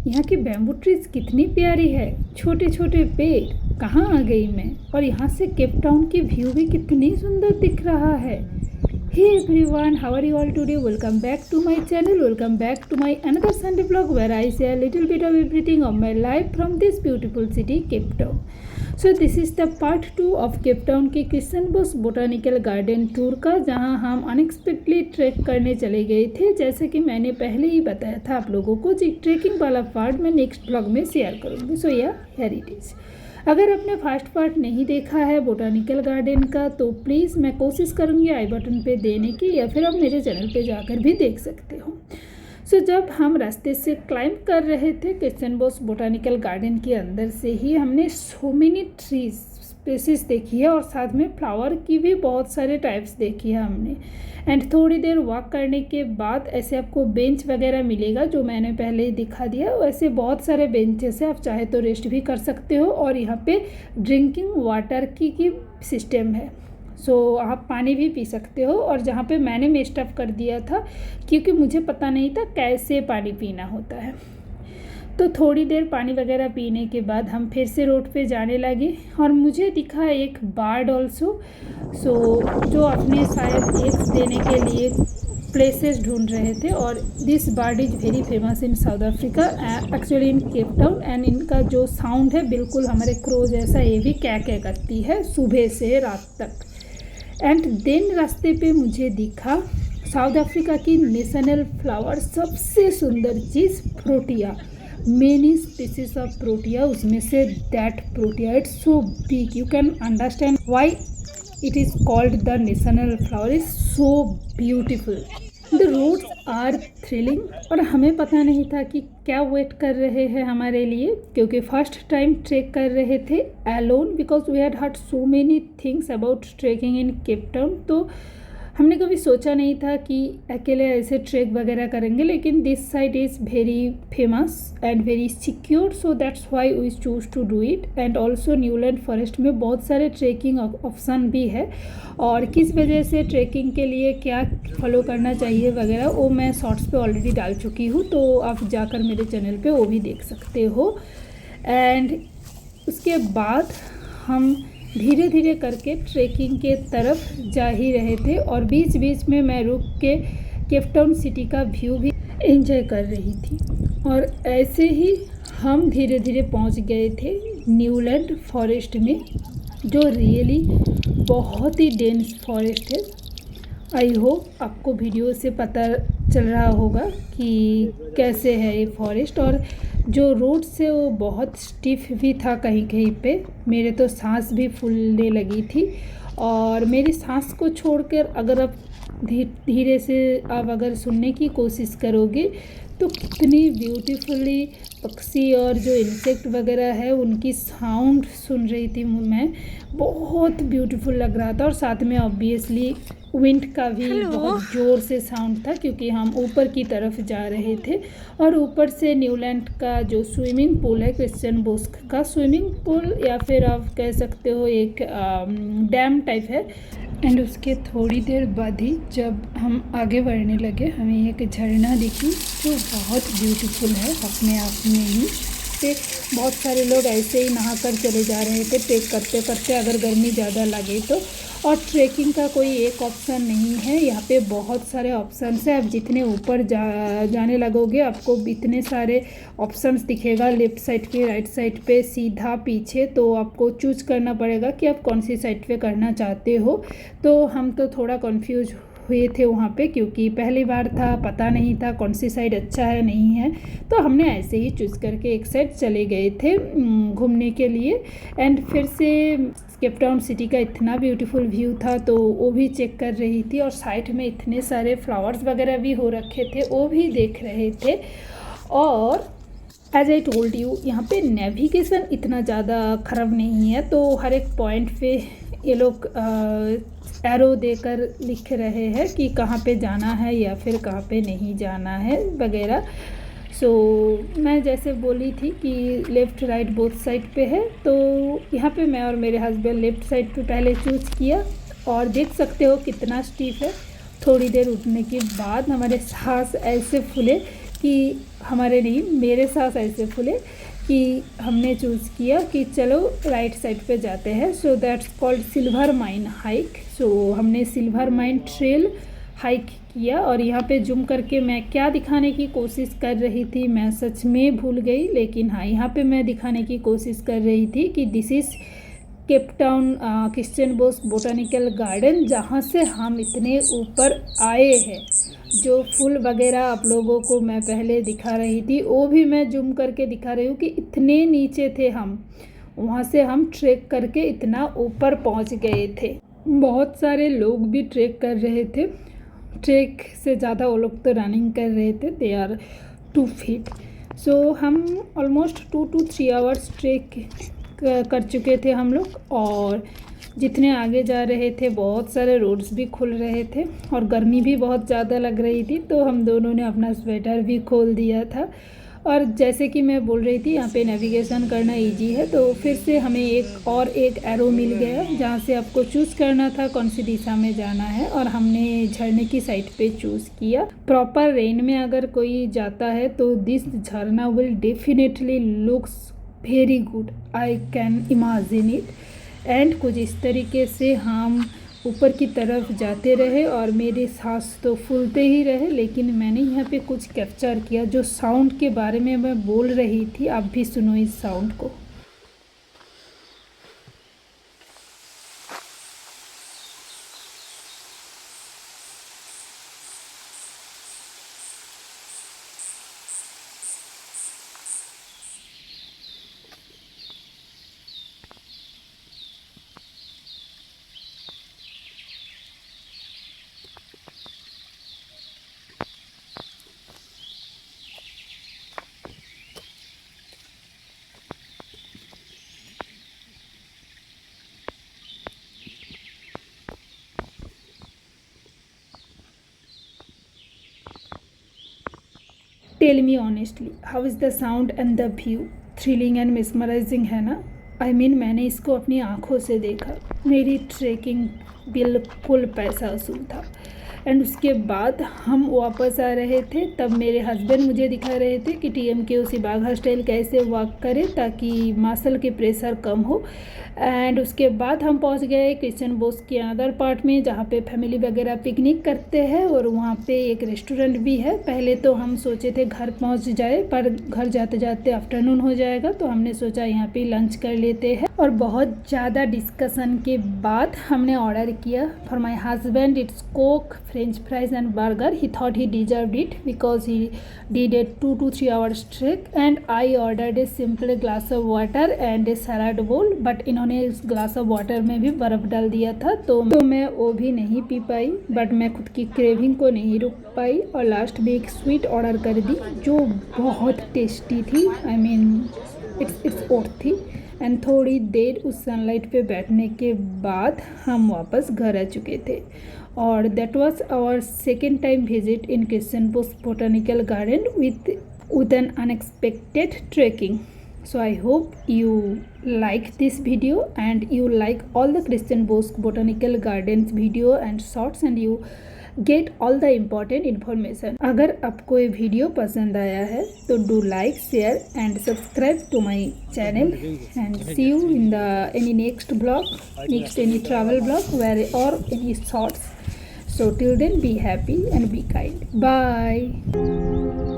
यहाँ की bamboo trees कितनी प्यारी है, छोटे छोटे पेड़। कहाँ आ गई मैं। और यहाँ से केप टाउन की व्यू भी कितनी सुंदर दिख रहा है। Hey everyone, how are you all today? Welcome back to my channel. Welcome back to my another Sunday vlog where I share a little bit of everything of my life from this beautiful city, Cape Town. So this is the part 2 of Cape Town के Christian boss botanical garden tour का, जहां हम अनएक्सपेक्टली track करने चले गए थे। जैसे कि मैंने पहले ही बताया था आप लोगों को, जी ट्रैकिंग वाला पार्ट मैं नेक्स्ट ब्लॉग में शेयर करूँगी। सो या हियर इट इज़। अगर आपने फर्स्ट पार्ट नहीं देखा है बोटानिकल गार्डन का तो प्लीज़ मैं कोशिश करूँगी आई बटन पे देने की, या फिर आप मेरे चैनल पे जाकर भी देख सकते हो। सो जब हम रास्ते से क्लाइंब कर रहे थे क्रिश्चियन बॉस बोटानिकल गार्डन के अंदर से ही हमने सो मेनी ट्रीज स्पेसिस देखी है, और साथ में फ्लावर की भी बहुत सारे टाइप्स देखी है हमने। एंड थोड़ी देर वॉक करने के बाद ऐसे आपको बेंच वगैरह मिलेगा, जो मैंने पहले ही दिखा दिया। वैसे बहुत सारे बेंचेस है, आप चाहे तो रेस्ट भी कर सकते हो। और यहाँ पे ड्रिंकिंग वाटर की सिस्टम है, सो आप पानी भी पी सकते हो। और जहाँ पे मैंने मेस्ट अप कर दिया था क्योंकि मुझे पता नहीं था कैसे पानी पीना होता है। तो थोड़ी देर पानी वगैरह पीने के बाद हम फिर से रोड पे जाने लगे, और मुझे दिखा एक बर्ड ऑल्सो, सो जो अपने शायद एग्स देने के लिए प्लेसेस ढूंढ रहे थे। और this bird is very famous in south Africa, actually in Cape town. And इनका जो साउंड है बिल्कुल हमारे क्रो जैसा, ये भी क्या क्या करती है सुबह से रात तक। एंड देन रास्ते पे मुझे दिखा साउथ अफ्रीका की नेशनल फ्लावर, सबसे सुंदर चीज़ protea. Many species of protea, उसमें से that protea it's so big, you can understand why it is called the national flower, is so beautiful. The roads are thrilling, और हमें पता नहीं था कि क्या वेट कर रहे हैं हमारे लिए, क्योंकि फर्स्ट टाइम ट्रेक कर रहे थे alone, because we had heard so many things about trekking in Cape Town. तो हमने कभी सोचा नहीं था कि अकेले ऐसे ट्रैक वगैरह करेंगे, लेकिन this side is very famous and very secure, so that's why we choose to do it. And also Newland forest में बहुत सारे ट्रैकिंग ऑप्शन भी है, और किस वजह से ट्रैकिंग के लिए क्या फॉलो करना चाहिए वगैरह वो मैं शॉर्ट्स पे ऑलरेडी डाल चुकी हूँ, तो आप जाकर मेरे चैनल पे वो भी देख सकते हो। एंड उसके बाद हम धीरे धीरे करके ट्रैकिंग के तरफ जा ही रहे थे, और बीच बीच में मैं रुक के केप टाउन सिटी का व्यू भी एंजॉय कर रही थी। और ऐसे ही हम धीरे धीरे पहुंच गए थे न्यूलैंड फॉरेस्ट में, जो रियली बहुत ही डेंस फॉरेस्ट है। आई होप आपको वीडियो से पता चल रहा होगा कि कैसे है ये फॉरेस्ट। और जो रोड से वो बहुत स्टिफ भी था कहीं कहीं पे, मेरे तो सांस भी फूलने लगी थी। और मेरी सांस को छोड़कर अगर आप धीरे से आप अगर सुनने की कोशिश करोगे तो कितनी ब्यूटीफुली पक्षी और जो इंसेक्ट वगैरह है उनकी साउंड सुन रही थी मैं, बहुत ब्यूटीफुल लग रहा था। और साथ में ऑब्वियसली विंड का भी बहुत ज़ोर से साउंड था, क्योंकि हम ऊपर की तरफ जा रहे थे। और ऊपर से न्यूलैंड का जो स्विमिंग पूल है, क्रिश्चियन बॉस का स्विमिंग पूल, या फिर आप कह सकते हो एक डैम टाइप है। एंड उसके थोड़ी देर बाद ही जब हम आगे बढ़ने लगे, हमें एक झरना दिखी जो बहुत ब्यूटीफुल है अपने आप में ही। पे बहुत सारे लोग ऐसे ही नहा कर चले जा रहे थे ट्रेक करते करते, अगर गर्मी ज़्यादा लगे तो। और ट्रैकिंग का कोई एक ऑप्शन नहीं है, यहाँ पे बहुत सारे ऑप्शंस है। आप जितने ऊपर जाने लगोगे आपको इतने सारे ऑप्शंस दिखेगा, लेफ़्ट साइड पे, राइट साइड पे, सीधा, पीछे। तो आपको चूज करना पड़ेगा कि आप कौन सी साइड पे करना चाहते हो। तो हम तो थोड़ा कंफ्यूज हुए थे वहाँ पे, क्योंकि पहली बार था, पता नहीं था कौन सी साइड अच्छा है नहीं है। तो हमने ऐसे ही चूज़ करके एक साइड चले गए थे घूमने के लिए। एंड फिर से केप टाउन सिटी का इतना ब्यूटीफुल व्यू था, तो वो भी चेक कर रही थी। और साइड में इतने सारे फ्लावर्स वगैरह भी हो रखे थे, वो भी देख रहे थे। और एज आई टोल्ड यू, यहाँ पे नेविगेशन इतना ज़्यादा ख़राब नहीं है, तो हर एक पॉइंट पे ये लोग एरो देकर लिख रहे हैं कि कहाँ पे जाना है या फिर कहाँ पे नहीं जाना है वगैरह। सो मैं जैसे बोली थी कि लेफ़्ट राइट बोथ साइड पे है, तो यहाँ पे मैं और मेरे हस्बैंड लेफ़्ट साइड पे पहले चूज़ किया। और देख सकते हो कितना स्टीफ है। थोड़ी देर उठने के बाद हमारे सांस ऐसे फूले कि हमारे नहीं, मेरे साथ ऐसे फूले कि हमने चूज़ किया कि चलो राइट साइड पे जाते हैं। So that's called silver mine hike. So हमने सिल्वर माइन ट्रेल हाइक किया। और यहाँ पे जूम करके मैं क्या दिखाने की कोशिश कर रही थी मैं सच में भूल गई, लेकिन हाँ, यहाँ पे मैं दिखाने की कोशिश कर रही थी कि this is Cape Town Christian Bose botanical garden, जहाँ से हम इतने ऊपर आए हैं। जो फूल वगैरह आप लोगों को मैं पहले दिखा रही थी वो भी मैं जूम करके दिखा रही हूँ कि इतने नीचे थे हम, वहाँ से हम ट्रैक करके इतना ऊपर पहुँच गए थे। बहुत सारे लोग भी ट्रैक कर रहे थे, ट्रैक से ज़्यादा वो लोग तो रनिंग कर रहे थे, दे आर 2 फीट। सो हम ऑलमोस्ट 2 to 3 आवर्स ट्रैक कर चुके थे हम लोग। और जितने आगे जा रहे थे बहुत सारे रोड्स भी खुल रहे थे और गर्मी भी बहुत ज़्यादा लग रही थी, तो हम दोनों ने अपना स्वेटर भी खोल दिया था। और जैसे कि मैं बोल रही थी यहाँ पे नेविगेशन करना इजी है, तो फिर से हमें एक एरो मिल गया जहाँ से आपको चूज़ करना था कौन सी दिशा में जाना है, और हमने झरने की साइड पे चूज़ किया। प्रॉपर रेन में अगर कोई जाता है तो दिस झरना will definitely looks very good, I can imagine it. And कुछ इस तरीके से हम ऊपर की तरफ जाते रहे और मेरे सांस तो फूलते ही रहे, लेकिन मैंने यहाँ पे कुछ कैप्चर किया। जो साउंड के बारे में मैं बोल रही थी, आप भी सुनो इस साउंड को। Tell me honestly, how is the sound and the view? Thrilling and mesmerising है ना? आई मीन मैंने इसको अपनी आँखों से देखा। मेरी ट्रैकिंग बिल्कुल पैसा वसूल था। एंड उसके बाद हम वापस आ रहे थे, तब मेरे हस्बैंड मुझे दिखा रहे थे कि TMKOC बाघा स्टाइल कैसे वॉक करे ताकि मसल के प्रेशर कम हो। एंड उसके बाद हम पहुंच गए क्रिश्चियन बोस के अदर पार्ट में, जहाँ पे फैमिली वगैरह पिकनिक करते हैं और वहाँ पे एक रेस्टोरेंट भी है। पहले तो हम सोचे थे घर पहुँच जाए, पर घर जाते जाते आफ्टरनून हो जाएगा, तो हमने सोचा यहाँ पे लंच कर लेते हैं। और बहुत ज़्यादा डिस्कशन के बाद हमने ऑर्डर किया for my husband, it's coke, french fries and burger. He thought he deserved it because he did a 2 to 3 hours track. And I ordered a simple glass of water and a salad bowl, but इन्होंने इस glass of water में भी बर्फ़ डाल दिया था, तो मैं वो भी नहीं पी पाई। बट मैं खुद की क्रेविंग को नहीं रुक पाई और लास्ट में एक स्वीट ऑर्डर कर दी जो बहुत टेस्टी थी। आई मीन इट्स ओट थी। एंड थोड़ी देर उस सनलाइट पे बैठने के बाद हम वापस घर आ चुके थे। और that was our second time visit in Kirstenbosch botanical garden with an unexpected trekking. So I hope you like this video and you like all the Christian Bosch Botanical Gardens video and shorts, and you get all the important information. अगर आपको ये video पसंद आया है तो do like, share and subscribe to my channel, and see you in the any next vlog, next any travel vlog where or any shorts. So till then, be happy and be kind. Bye.